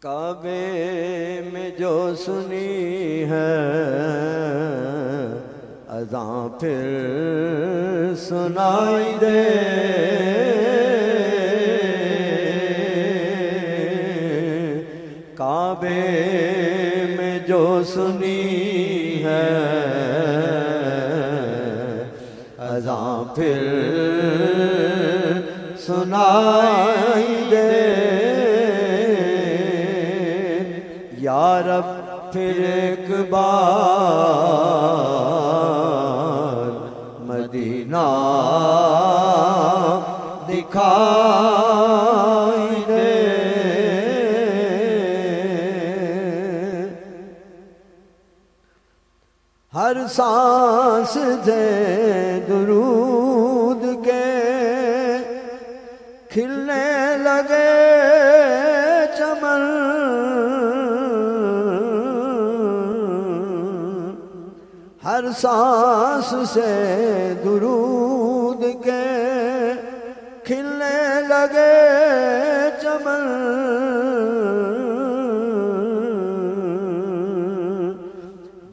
काबे में जो सुनी है अज़ां फिर सुनाई दे। काबे में जो सुनी है अज़ां फिर सुनाई दे। या रब फिर एक बार मदीना दिखाई दे। हर सांस से दुरूद के खिलने लगे चमन। हर सांस से दुरूद के खिलने लगे चमन।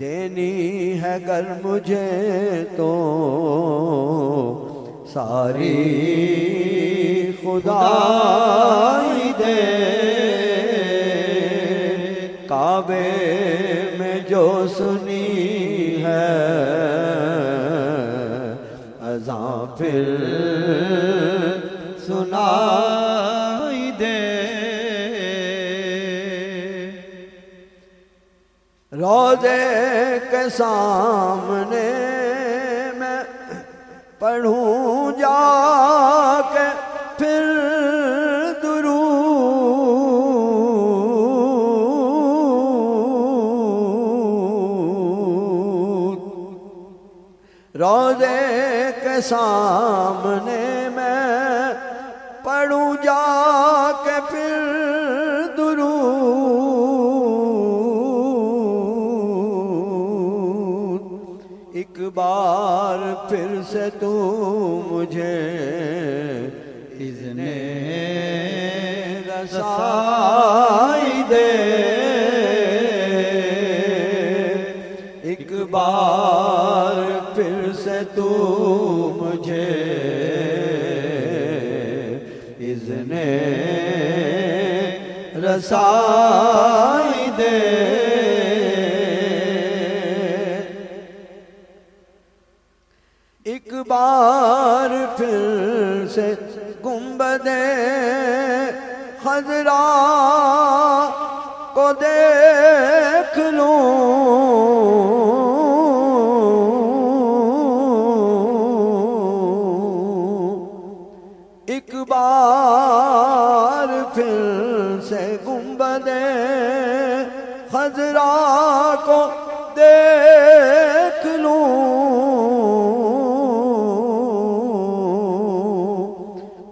देनी है गर मुझे तो सारी खुदाई दे। काबे में जो सुनी है अज़ां फिर सुनाई दे। रोज़े के सामने मैं पढ़ूं जाके फिर दुरूद। रोज़े के सामने मैं पढ़ूं जाके फिर दुरूद। एक बार फिर से तू मुझे इज़्ने रसाई दे। एक बार फिर से तू मुझे इज़्ने रसाई दे। एक बार फिर से गुंबदे खज़रा को देख लूं। एक बार फिर से गुंबदे खज़रा को देख लूं।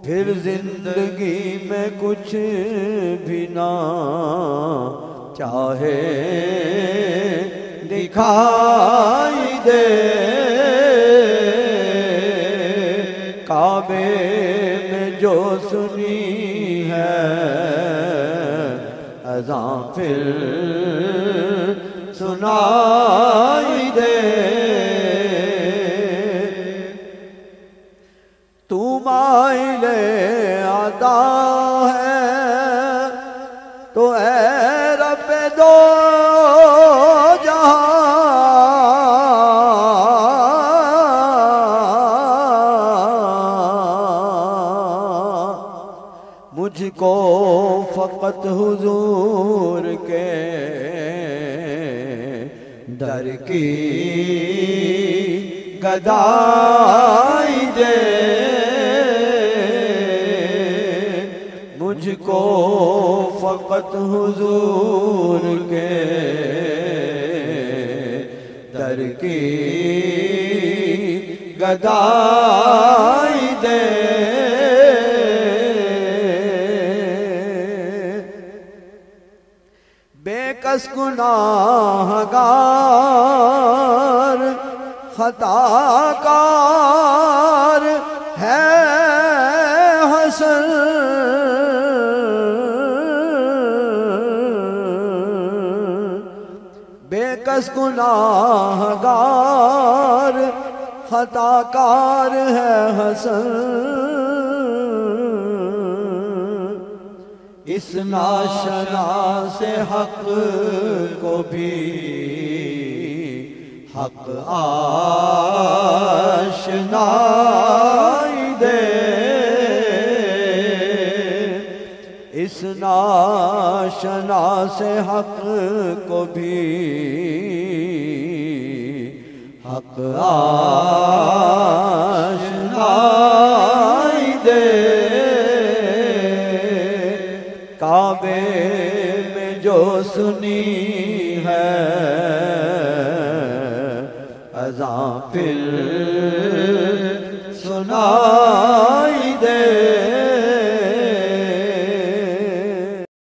फिर जिंदगी में कुछ भी ना चाहे दिखाई दे। काबे में जो सुनी है अज़ां फिर सुनाई दे। तू माइले अता है तो ऐ रब दो जहां। मुझको फ़क़त हुजूर के दर की गदाई दे। मुझको फ़क़त हुजूर के दर की गदाई दे। बेकस गुनाहगार खताकार है हसन। बेकस गुनाहगार खताकार है हसन, इस नाशना से हक को भी हक आशनाई दे, इस नाशना से हक को भी हक आशनाई दे। काबे में जो सुनी है अज़ां फिर सुना